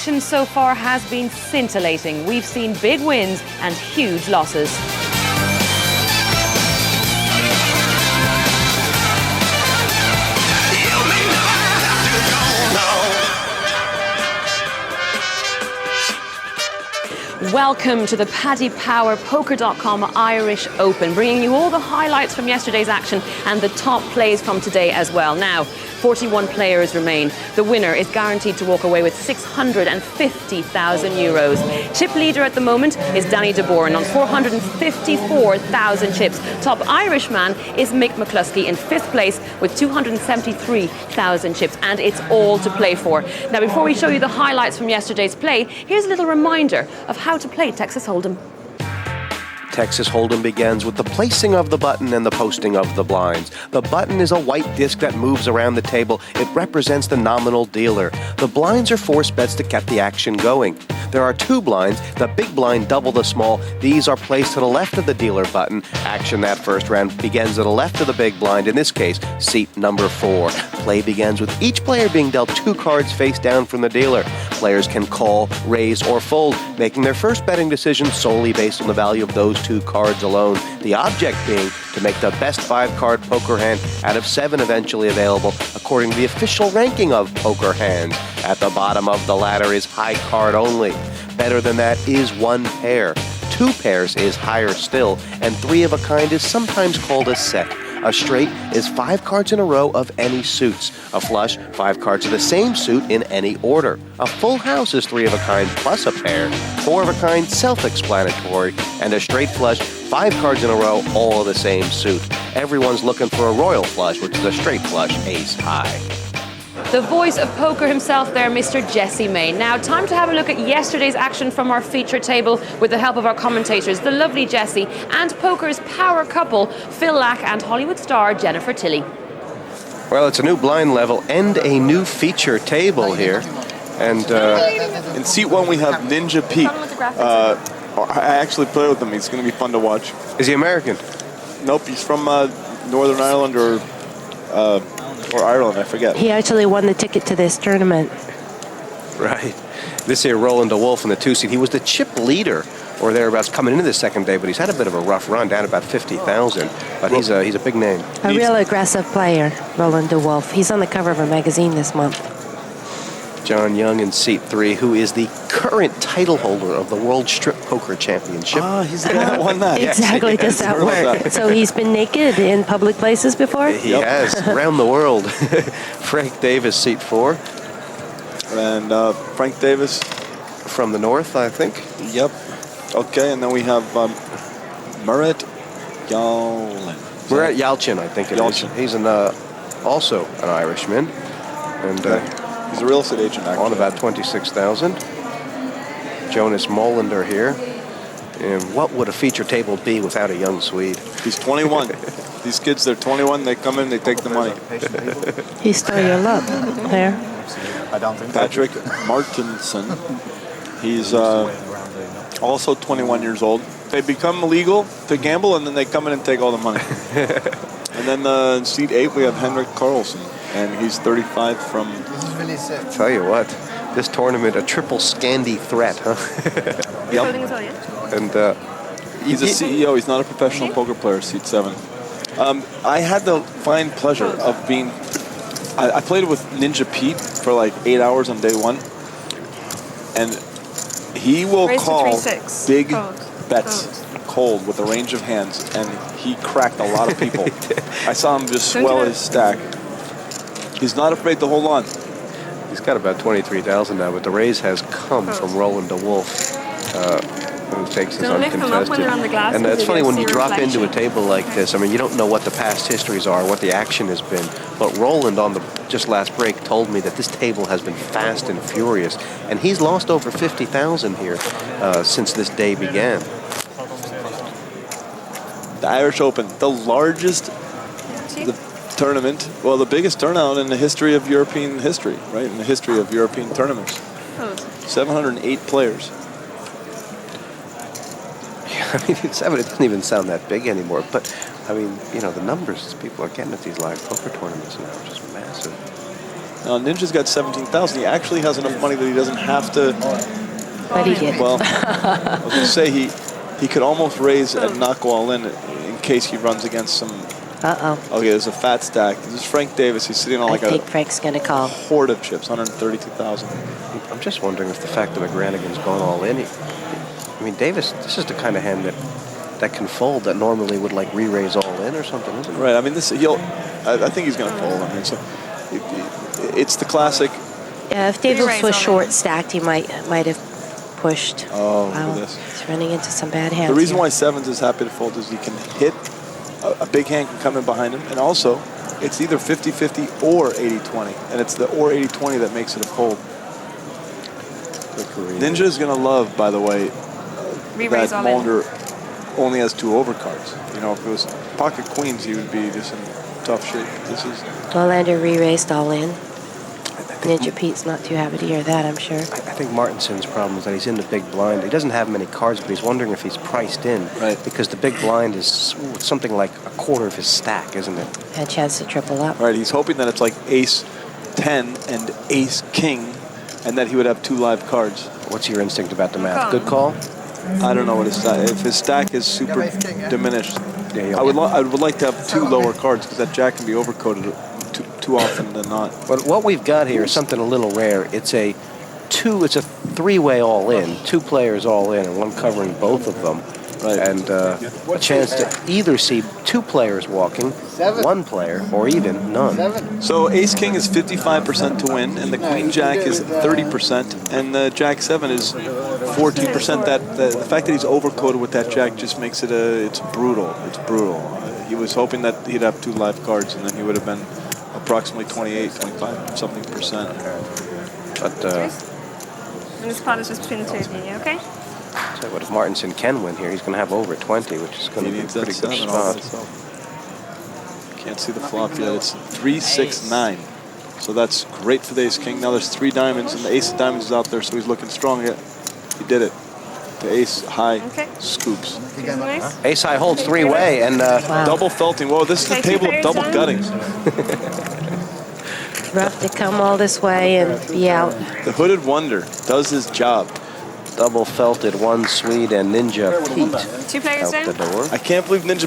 action so far has been scintillating. We've seen big wins and huge losses. Welcome to the Paddy Power Poker.com Irish Open, bringing you all the highlights from yesterday's action and the top plays from today as well. Now, 41 players remain. The winner is guaranteed to walk away with €650,000. Chip leader at the moment is Danny DeBoren on 454,000 chips. Top Irishman is Mick McCluskey in 5th place with 273,000 chips, and it's all to play for. Now, before we show you the highlights from yesterday's play, here's a little reminder of how to play Texas Hold'em. Texas Hold'em begins with the placing of the button and the posting of the blinds. The button is a white disc that moves around the table. It represents the nominal dealer. The blinds are force bets to get the action going. There are 2 blinds, the big blind double the small. These are placed to the left of the dealer button. Action that first round begins to the left of the big blind, in this case, seat number 4. Play begins with each player being dealt 2 cards face down from the dealer. Players can call, raise, or fold, making their first betting decision solely based on the value of those 2 cards alone. The object being to make the best 5-card poker hand out of 7 eventually available, according to the official ranking of poker hands. At the bottom of the ladder is high card only. Better than that is 1 pair. 2 pairs is higher still, and 3 of a kind is sometimes called a set. A straight is 5 cards in a row of any suits. A flush, 5 cards of the same suit in any order. A full house is 3 of a kind plus a pair. 4 of a kind, self-explanatory. And a straight flush, 5 cards in a row, all of the same suit. Everyone's looking for a royal flush, which is a straight flush, ace high. The voice of poker himself there, Mr. Jesse May. Now, time to have a look at yesterday's action from our feature table with the help of our commentators, the lovely Jesse, and poker's power couple, Phil Lack and Hollywood star Jennifer Tilly. Well, it's a new blind level and a new feature table here. And in seat 1 we have Ninja Pete. I actually play with him. He's going to be fun to watch. Is he American? Nope, he's from Northern Ireland or Ireland, I forget. He actually won the ticket to this tournament. Right. This here, Roland DeWolf in the 2 seat. He was the chip leader or thereabouts coming into the second day, but he's had a bit of a rough run, down about 50,000. But he's a big name. A real aggressive player, Roland DeWolf. He's on the cover of a magazine this month. John Young in seat 3, who is the current title holder of the World Strip Poker Championship. He's the one that won that. Exactly, yes, does that work? So he's been naked in public places before? He has, around the world. Frank Davis, seat 4. And Frank Davis. From the north, I think. Yep. Okay, and then we have Murat Yalchin. Murat Yalchin, I think it is. He's also an Irishman. And he's a real estate agent, actually. On about 26,000. Jonas Molander here. And what would a feature table be without a young Swede? He's 21. These kids, they're 21. They come in, they take the money. He stole your luck there. Patrick Martinson. He's also 21 years old. They become legal to gamble, and then they come in and take all the money. And then in seat 8, we have Henrik Karlsson. And he's 35 from... Tell you what, this tournament, a triple Scandi threat, huh? Yep. And he's a CEO. He's not a professional Mm-hmm. poker player, seat 7. I had the fine pleasure of being... I played with Ninja Pete for like 8 hours on day 1. And he will call big bets cold with a range of hands. And he cracked a lot of people. I saw him just swell his stack. He's not afraid to hold on. He's got about 23,000 now, but the raise has come from Roland DeWolf, who takes his uncontested. And it's funny when you drop into a table like this. I mean, you don't know what the past histories are, what the action has been. But Roland, on the just last break, told me that this table has been fast and furious, and he's lost over 50,000 here since this day began. The Irish Open, the largest tournament, well, the biggest turnout in the history of European history, right? In the history of European tournaments. 708 players. Yeah, I mean, it doesn't even sound that big anymore. But, I mean, you know, the numbers people are getting at these live poker tournaments now are just massive. Ninja's got 17,000. He actually has enough money that he doesn't have to. But he did. Well, I was going to say he could almost raise and not go all in case he runs against some. Uh-oh. Okay, there's a fat stack. This is Frank Davis. He's sitting on like I think Frank's going to call. horde of chips, 132,000. I'm just wondering if the fact that McGranigan's gone all in. I mean, Davis, this is the kind of hand that can fold that normally would like re-raise all in or something, isn't it? Right. I mean, I think he's going to fold. I mean, so it's the classic. Yeah, if Davis was short stacked, he might have pushed. Oh, wow. look at this. He's running into some bad hands. The reason here. why sevens is happy to fold is he can hit a big hand can come in behind him, and also it's either 50-50 or 80-20, and it's the or 80-20 that makes it a fold. Ninja is going to love, by the way, that Mulder only has 2 overcards. You know, if it was pocket queens, he would be just in tough shape. This is. Norlander re-raised all in. Ninja Pete's not too happy to hear that, I'm sure. I think Martinson's problem is that he's in the big blind. He doesn't have many cards, but he's wondering if he's priced in. Right. Because the big blind is something like a quarter of his stack, isn't it? A chance to triple up. Right. He's hoping that it's like ace 10 and ace king, and that he would have 2 live cards. What's your instinct about the math? Good call? I don't know what his stack. If his stack is super diminished, I would like to have 2 lower cards because that jack can be overcoded too often than not. But what we've got here is something a little rare. It's a 3-way all in, 2 players all in, and one covering both of them. Right. And a chance to either see 2 players walking, 1 player, or even none. So ace king is 55% to win, and the queen jack is 30%, and the jack 7 is 14%. The fact that he's overcoded with that jack just makes it it's brutal. It's brutal. He was hoping that he'd have 2 live cards, and then he would have been approximately 28, 25 something percent. But and this pot is just between the 2 of you, okay? So what if Martinson can win here? He's going to have over 20, which is going to be a pretty good spot. Can't see the flop yet. It's 3-6-9. So that's great for the ace king. Now there's 3 diamonds, and the ace of diamonds is out there, so he's looking strong. He did it. The ace high scoops. Ace high holds 3-way, and double felting. Whoa, this is the table of double gutting. Rough to come all this way and be out. The Hooded Wonder does his job. Double felted, 1 Swede, and Ninja Pete 2 players out the down. door. I can't believe Ninja